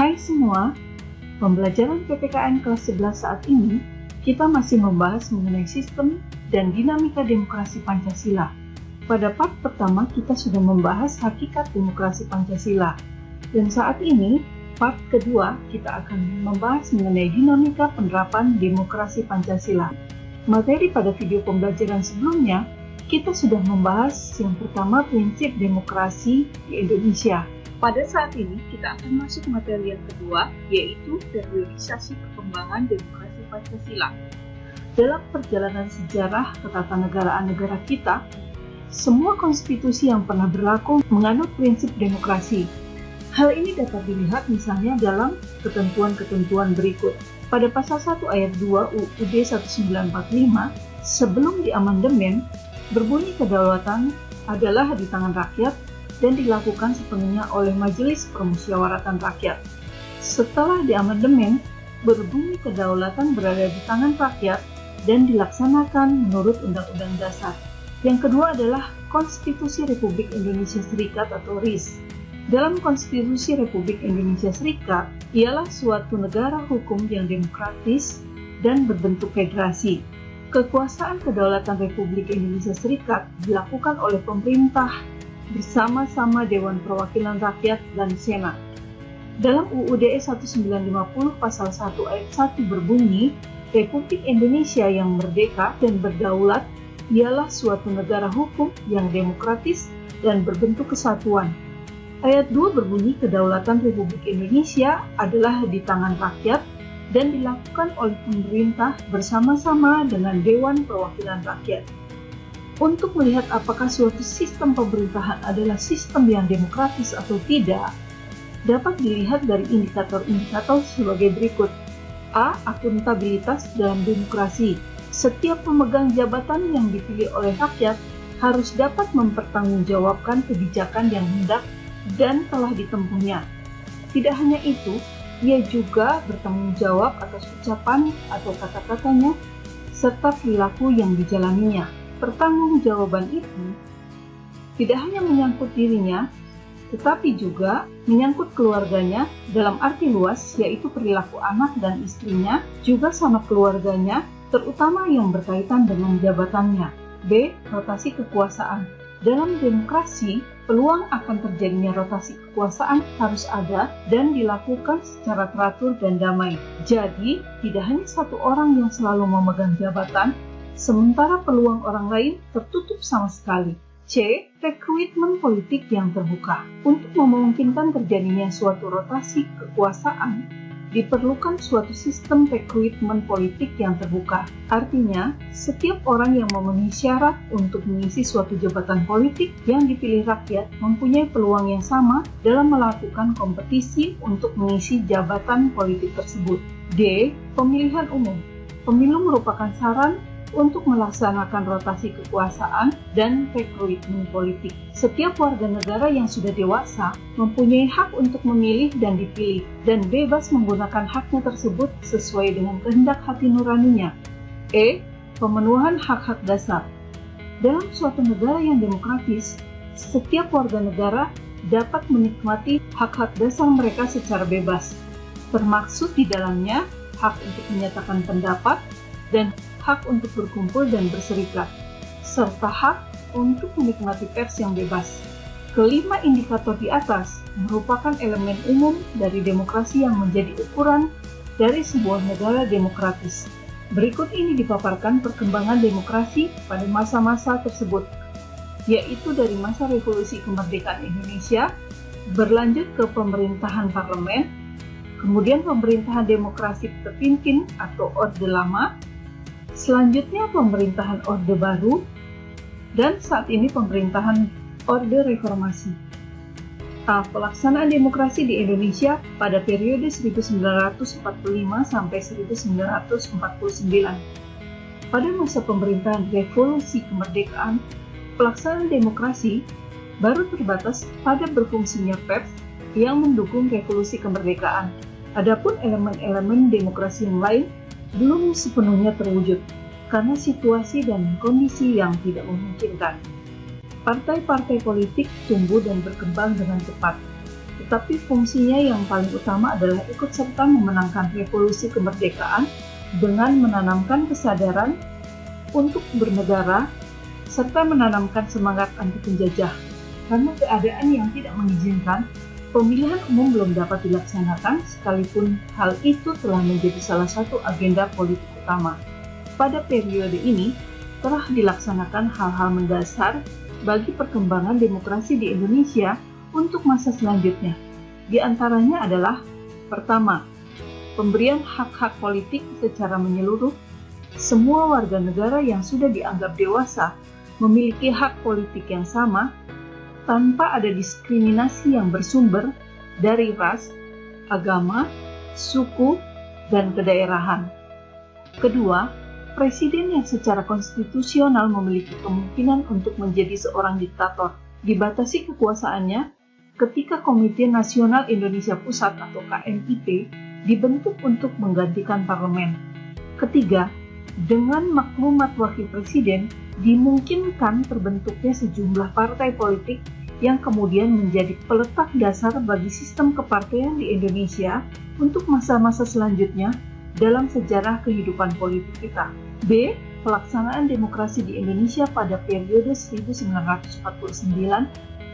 Hai semua, pembelajaran PPKN kelas 11 saat ini kita masih membahas mengenai sistem dan dinamika demokrasi Pancasila. Pada part pertama kita sudah membahas hakikat demokrasi Pancasila, dan saat ini part kedua kita akan membahas mengenai dinamika penerapan demokrasi Pancasila. Materi pada video pembelajaran sebelumnya kita sudah membahas yang pertama prinsip demokrasi di Indonesia. Pada saat ini, kita akan masuk materi yang kedua, yaitu periodisasi perkembangan demokrasi Pancasila. Dalam perjalanan sejarah ketatanegaraan negara kita, semua konstitusi yang pernah berlaku menganut prinsip demokrasi. Hal ini dapat dilihat misalnya dalam ketentuan-ketentuan berikut. Pada pasal 1 ayat 2 UUD 1945, sebelum diamandemen, berbunyi kedaulatan adalah di tangan rakyat dan dilakukan sepenuhnya oleh Majelis Permusyawaratan Rakyat. Setelah diamandemen, berbunyi kedaulatan berada di tangan rakyat dan dilaksanakan menurut Undang-Undang Dasar. Yang kedua adalah Konstitusi Republik Indonesia Serikat atau RIS. Dalam Konstitusi Republik Indonesia Serikat, ialah suatu negara hukum yang demokratis dan berbentuk federasi. Kekuasaan kedaulatan Republik Indonesia Serikat dilakukan oleh pemerintah bersama-sama Dewan Perwakilan Rakyat dan Senat. Dalam UUD 1950 pasal 1 ayat 1 berbunyi, Republik Indonesia yang merdeka dan berdaulat ialah suatu negara hukum yang demokratis dan berbentuk kesatuan. Ayat 2 berbunyi kedaulatan Republik Indonesia adalah di tangan rakyat dan dilakukan oleh pemerintah bersama-sama dengan Dewan Perwakilan Rakyat. Untuk melihat apakah suatu sistem pemerintahan adalah sistem yang demokratis atau tidak, dapat dilihat dari indikator-indikator sebagai berikut. A. Akuntabilitas dalam demokrasi. Setiap pemegang jabatan yang dipilih oleh rakyat harus dapat mempertanggungjawabkan kebijakan yang hendak dan telah ditempuhnya. Tidak hanya itu, ia juga bertanggung jawab atas ucapan atau kata-katanya serta perilaku yang dijalaninya. Pertanggungjawaban itu tidak hanya menyangkut dirinya, tetapi juga menyangkut keluarganya dalam arti luas, yaitu perilaku anak dan istrinya, juga sama keluarganya, terutama yang berkaitan dengan jabatannya. B. Rotasi kekuasaan. Dalam demokrasi, peluang akan terjadinya rotasi kekuasaan harus ada dan dilakukan secara teratur dan damai. Jadi, tidak hanya satu orang yang selalu memegang jabatan, sementara peluang orang lain tertutup sama sekali. C. Rekrutmen politik yang terbuka. Untuk memungkinkan terjadinya suatu rotasi kekuasaan, diperlukan suatu sistem rekrutmen politik yang terbuka. Artinya, setiap orang yang memenuhi syarat untuk mengisi suatu jabatan politik yang dipilih rakyat mempunyai peluang yang sama dalam melakukan kompetisi untuk mengisi jabatan politik tersebut. D. Pemilihan umum. Pemilu merupakan saran untuk melaksanakan rotasi kekuasaan dan rekrutmen politik. Setiap warga negara yang sudah dewasa mempunyai hak untuk memilih dan dipilih, dan bebas menggunakan haknya tersebut sesuai dengan kehendak hati nuraninya. E. Pemenuhan hak-hak dasar. Dalam suatu negara yang demokratis, setiap warga negara dapat menikmati hak-hak dasar mereka secara bebas. Termaksud di dalamnya hak untuk menyatakan pendapat dan hak untuk berkumpul dan berserikat, serta hak untuk menikmati pers yang bebas. Kelima indikator di atas merupakan elemen umum dari demokrasi yang menjadi ukuran dari sebuah negara demokratis. Berikut ini dipaparkan perkembangan demokrasi pada masa-masa tersebut, yaitu dari masa revolusi kemerdekaan Indonesia, berlanjut ke pemerintahan parlemen, kemudian pemerintahan demokrasi terpimpin atau Orde Lama, selanjutnya pemerintahan Orde Baru, dan saat ini pemerintahan Orde Reformasi. A. Pelaksanaan demokrasi di Indonesia pada periode 1945 sampai 1949. Pada masa pemerintahan revolusi kemerdekaan, pelaksanaan demokrasi baru terbatas pada berfungsinya pers yang mendukung revolusi kemerdekaan. Adapun elemen-elemen demokrasi yang lain belum sepenuhnya terwujud karena situasi dan kondisi yang tidak memungkinkan. Partai-partai politik tumbuh dan berkembang dengan cepat. tetapi fungsinya yang paling utama adalah ikut serta memenangkan revolusi kemerdekaan dengan menanamkan kesadaran untuk bernegara serta menanamkan semangat anti penjajah. Karena keadaan yang tidak mengizinkan, pemilihan umum belum dapat dilaksanakan sekalipun hal itu telah menjadi salah satu agenda politik utama. Pada periode ini telah dilaksanakan hal-hal mendasar bagi perkembangan demokrasi di Indonesia untuk masa selanjutnya. Di antaranya adalah: pertama, pemberian hak-hak politik secara menyeluruh. Semua warga negara yang sudah dianggap dewasa memiliki hak politik yang sama tanpa ada diskriminasi yang bersumber dari ras, agama, suku, dan kedaerahan. Kedua, presiden yang secara konstitusional memiliki kemungkinan untuk menjadi seorang diktator. Dibatasi kekuasaannya ketika Komite Nasional Indonesia Pusat atau KNIP dibentuk untuk menggantikan parlemen. Ketiga, dengan maklumat wakil presiden, dimungkinkan terbentuknya sejumlah partai politik yang kemudian menjadi peletak dasar bagi sistem kepartaian di Indonesia untuk masa-masa selanjutnya dalam sejarah kehidupan politik kita. B. Pelaksanaan demokrasi di Indonesia pada periode 1949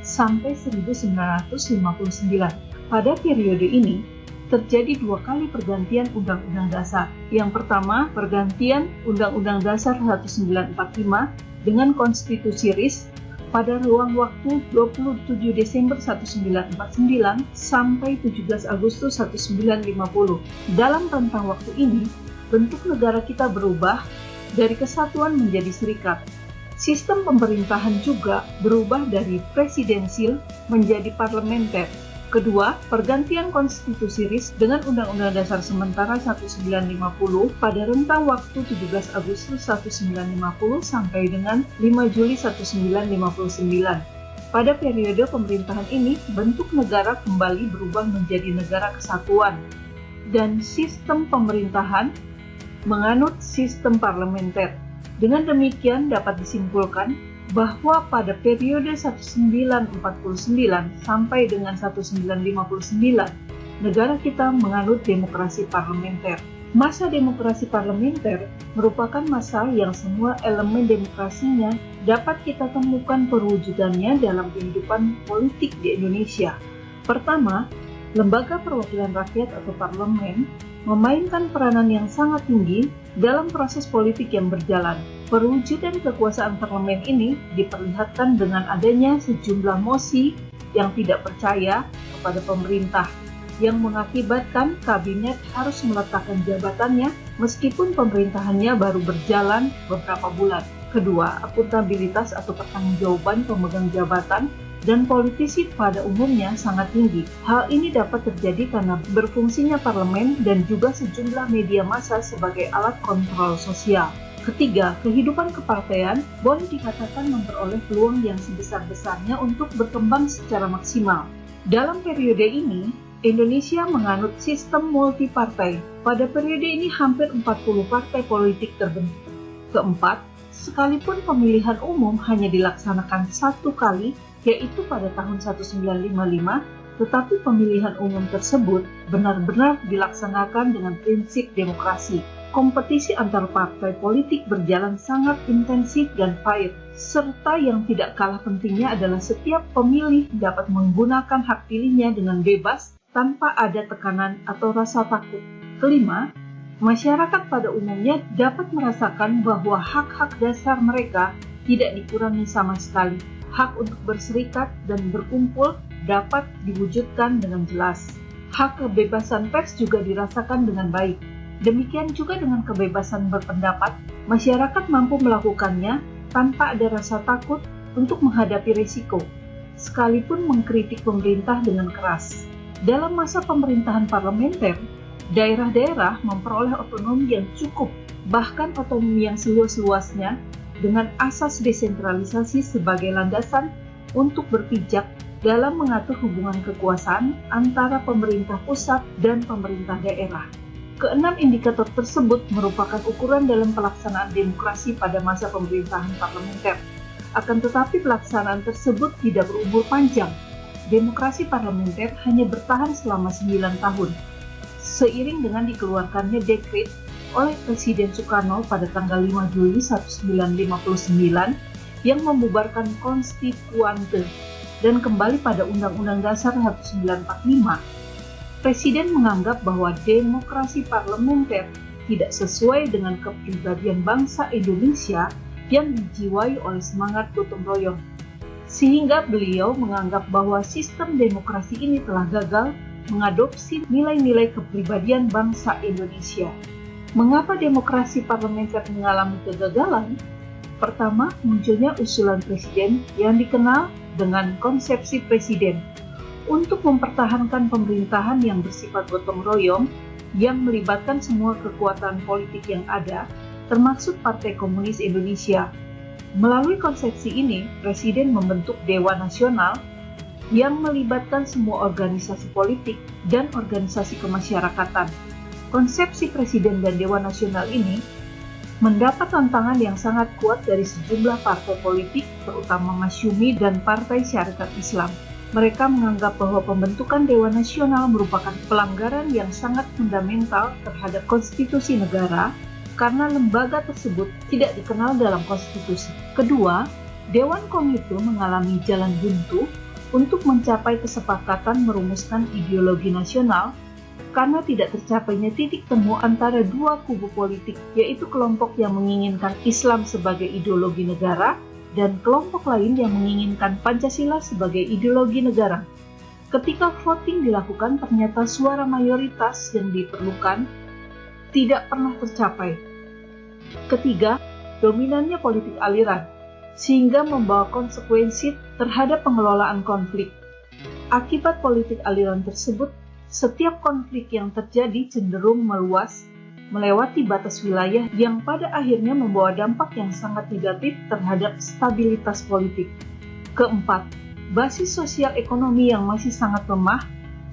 sampai 1959. Pada periode ini, terjadi 2 kali pergantian Undang-Undang Dasar. Yang pertama, pergantian Undang-Undang Dasar 1945 dengan Konstitusi RIS pada ruang waktu 27 Desember 1949 sampai 17 Agustus 1950. Dalam rentang waktu ini, bentuk negara kita berubah dari kesatuan menjadi serikat. Sistem pemerintahan juga berubah dari presidensil menjadi parlementer. Kedua, pergantian Konstitusi RIS dengan Undang-Undang Dasar Sementara 1950 pada rentang waktu 17 Agustus 1950 sampai dengan 5 Juli 1959. Pada periode pemerintahan ini, bentuk negara kembali berubah menjadi negara kesatuan dan sistem pemerintahan menganut sistem parlementer. Dengan demikian dapat disimpulkan bahwa pada periode 1949 sampai dengan 1959, negara kita menganut demokrasi parlementer. Masa demokrasi parlementer merupakan masa yang semua elemen demokrasinya dapat kita temukan perwujudannya dalam kehidupan politik di Indonesia. Pertama, lembaga perwakilan rakyat atau parlemen memainkan peranan yang sangat tinggi dalam proses politik yang berjalan. Perwujudan kekuasaan parlemen ini diperlihatkan dengan adanya sejumlah mosi yang tidak percaya kepada pemerintah, yang mengakibatkan kabinet harus meletakkan jabatannya meskipun pemerintahannya baru berjalan beberapa bulan. Kedua, akuntabilitas atau pertanggungjawaban pemegang jabatan dan politisi pada umumnya sangat tinggi. Hal ini dapat terjadi karena berfungsinya parlemen dan juga sejumlah media massa sebagai alat kontrol sosial. Ketiga, kehidupan kepartaian boleh dikatakan memperoleh peluang yang sebesar-besarnya untuk berkembang secara maksimal. Dalam periode ini, Indonesia menganut sistem multipartai. Pada periode ini hampir 40 partai politik terbentuk. Keempat, sekalipun pemilihan umum hanya dilaksanakan 1 kali, yaitu pada tahun 1955, tetapi pemilihan umum tersebut benar-benar dilaksanakan dengan prinsip demokrasi. Kompetisi antar partai politik berjalan sangat intensif dan fair, serta yang tidak kalah pentingnya adalah setiap pemilih dapat menggunakan hak pilihnya dengan bebas tanpa ada tekanan atau rasa takut. Kelima, masyarakat pada umumnya dapat merasakan bahwa hak-hak dasar mereka tidak dikurangi sama sekali. Hak untuk berserikat dan berkumpul dapat diwujudkan dengan jelas. Hak kebebasan pers juga dirasakan dengan baik. Demikian juga dengan kebebasan berpendapat, masyarakat mampu melakukannya tanpa ada rasa takut untuk menghadapi risiko, sekalipun mengkritik pemerintah dengan keras. Dalam masa pemerintahan parlementer, daerah-daerah memperoleh otonomi yang cukup, bahkan otonomi yang seluas-luasnya, dengan asas desentralisasi sebagai landasan untuk berpijak dalam mengatur hubungan kekuasaan antara pemerintah pusat dan pemerintah daerah. Keenam indikator tersebut merupakan ukuran dalam pelaksanaan demokrasi pada masa pemerintahan parlementer. Akan tetapi pelaksanaan tersebut tidak berumur panjang. demokrasi parlementer hanya bertahan selama 9 tahun. Seiring dengan dikeluarkannya dekret oleh Presiden Soekarno pada tanggal 5 Juli 1959 yang membubarkan Konstituante dan kembali pada Undang-Undang Dasar 1945, Presiden menganggap bahwa demokrasi parlementer tidak sesuai dengan kepribadian bangsa Indonesia yang dijiwai oleh semangat gotong royong. Sehingga beliau menganggap bahwa sistem demokrasi ini telah gagal mengadopsi nilai-nilai kepribadian bangsa Indonesia. Mengapa demokrasi parlementer mengalami kegagalan? Pertama, munculnya usulan presiden yang dikenal dengan konsepsi presiden untuk mempertahankan pemerintahan yang bersifat gotong royong yang melibatkan semua kekuatan politik yang ada, termasuk Partai Komunis Indonesia. Melalui konsepsi ini, presiden membentuk Dewan Nasional yang melibatkan semua organisasi politik dan organisasi kemasyarakatan. Konsepsi Presiden dan Dewan Nasional ini mendapat tantangan yang sangat kuat dari sejumlah partai politik, terutama Masyumi dan Partai Syarikat Islam. Mereka menganggap bahwa pembentukan Dewan Nasional merupakan pelanggaran yang sangat fundamental terhadap konstitusi negara karena lembaga tersebut tidak dikenal dalam konstitusi. Kedua, Dewan Komite mengalami jalan buntu untuk mencapai kesepakatan merumuskan ideologi nasional karena tidak tercapainya titik temu antara dua kubu politik, yaitu kelompok yang menginginkan Islam sebagai ideologi negara dan kelompok lain yang menginginkan Pancasila sebagai ideologi negara. Ketika voting dilakukan, ternyata suara mayoritas yang diperlukan tidak pernah tercapai. Ketiga, dominannya politik aliran, sehingga membawa konsekuensi terhadap pengelolaan konflik. Akibat politik aliran tersebut, setiap konflik yang terjadi cenderung meluas, melewati batas wilayah yang pada akhirnya membawa dampak yang sangat negatif terhadap stabilitas politik. Keempat, basis sosial ekonomi yang masih sangat lemah,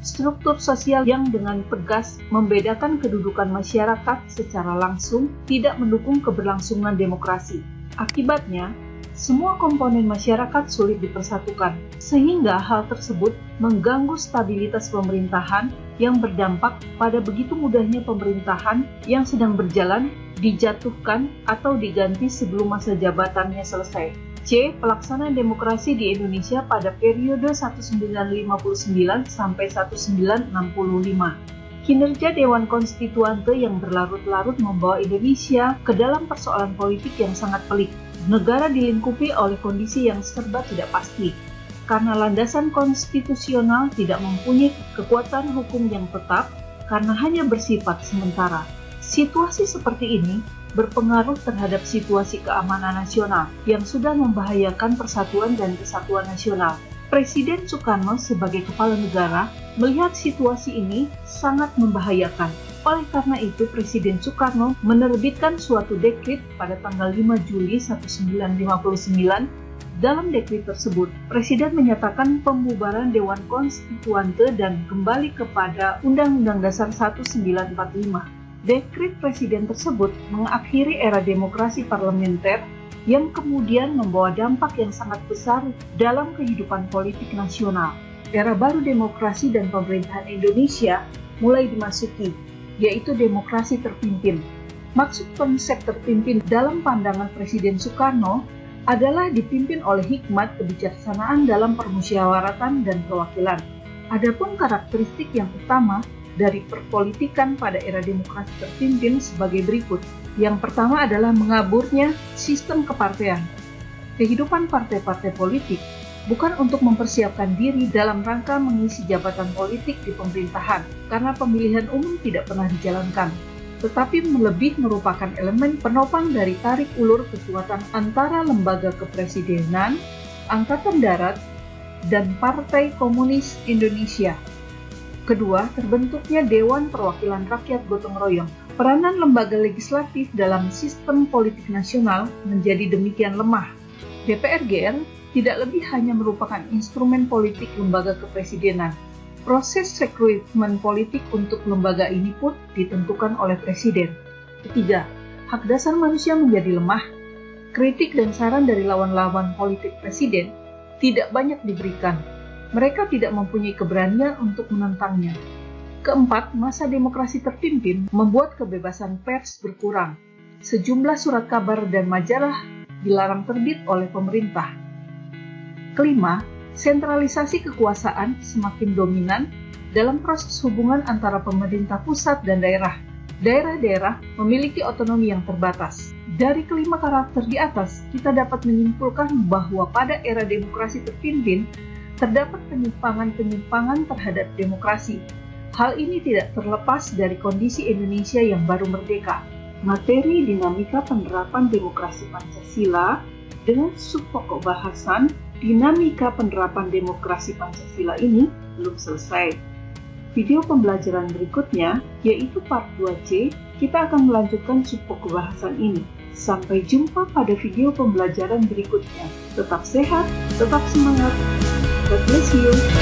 struktur sosial yang dengan tegas membedakan kedudukan masyarakat secara langsung tidak mendukung keberlangsungan demokrasi. Akibatnya, semua komponen masyarakat sulit dipersatukan, sehingga hal tersebut mengganggu stabilitas pemerintahan yang berdampak pada begitu mudahnya pemerintahan yang sedang berjalan dijatuhkan atau diganti sebelum masa jabatannya selesai. C. Pelaksanaan demokrasi di Indonesia pada periode 1959 sampai 1965. Kinerja Dewan Konstituante yang berlarut-larut membawa Indonesia ke dalam persoalan politik yang sangat pelik. Negara dilingkupi oleh kondisi yang serba tidak pasti, karena landasan konstitusional tidak mempunyai kekuatan hukum yang tetap karena hanya bersifat sementara. Situasi seperti ini berpengaruh terhadap situasi keamanan nasional yang sudah membahayakan persatuan dan kesatuan nasional. Presiden Soekarno sebagai kepala negara melihat situasi ini sangat membahayakan. Oleh karena itu, Presiden Soekarno menerbitkan suatu dekret pada tanggal 5 Juli 1959. Dalam dekret tersebut, Presiden menyatakan pembubaran Dewan Konstituante dan kembali kepada Undang-Undang Dasar 1945. Dekret Presiden tersebut mengakhiri era demokrasi parlementer yang kemudian membawa dampak yang sangat besar dalam kehidupan politik nasional. Era baru demokrasi dan pemerintahan Indonesia mulai dimasuki, yaitu demokrasi terpimpin. Maksud konsep terpimpin dalam pandangan Presiden Soekarno adalah dipimpin oleh hikmat kebijaksanaan dalam permusyawaratan dan perwakilan. Adapun karakteristik yang utama dari perpolitikan pada era demokrasi terpimpin sebagai berikut. Yang pertama adalah mengaburnya sistem kepartean. Kehidupan partai-partai politik bukan untuk mempersiapkan diri dalam rangka mengisi jabatan politik di pemerintahan, karena pemilihan umum tidak pernah dijalankan, tetapi lebih merupakan elemen penopang dari tarik ulur kekuatan antara lembaga kepresidenan, Angkatan Darat, dan Partai Komunis Indonesia. Kedua, terbentuknya Dewan Perwakilan Rakyat Gotong Royong. Peranan lembaga legislatif dalam sistem politik nasional menjadi demikian lemah. DPR-GR tidak lebih hanya merupakan instrumen politik lembaga kepresidenan. Proses rekrutmen politik untuk lembaga ini pun ditentukan oleh Presiden. Ketiga, hak dasar manusia menjadi lemah. Kritik dan saran dari lawan-lawan politik Presiden tidak banyak diberikan. Mereka tidak mempunyai keberanian untuk menentangnya. Keempat, masa demokrasi terpimpin membuat kebebasan pers berkurang. Sejumlah surat kabar dan majalah dilarang terbit oleh pemerintah. Kelima, sentralisasi kekuasaan semakin dominan dalam proses hubungan antara pemerintah pusat dan daerah. Daerah-daerah memiliki otonomi yang terbatas. Dari kelima karakter di atas, kita dapat menyimpulkan bahwa pada era demokrasi terpimpin, terdapat penyimpangan-penyimpangan terhadap demokrasi. Hal ini tidak terlepas dari kondisi Indonesia yang baru merdeka. Materi dinamika penerapan demokrasi Pancasila dengan subpokok bahasan dinamika penerapan demokrasi Pancasila ini belum selesai. Video pembelajaran berikutnya, yaitu part 2C, kita akan melanjutkan subpokok bahasan ini. Sampai jumpa pada video pembelajaran berikutnya. Tetap sehat, tetap semangat. God bless you.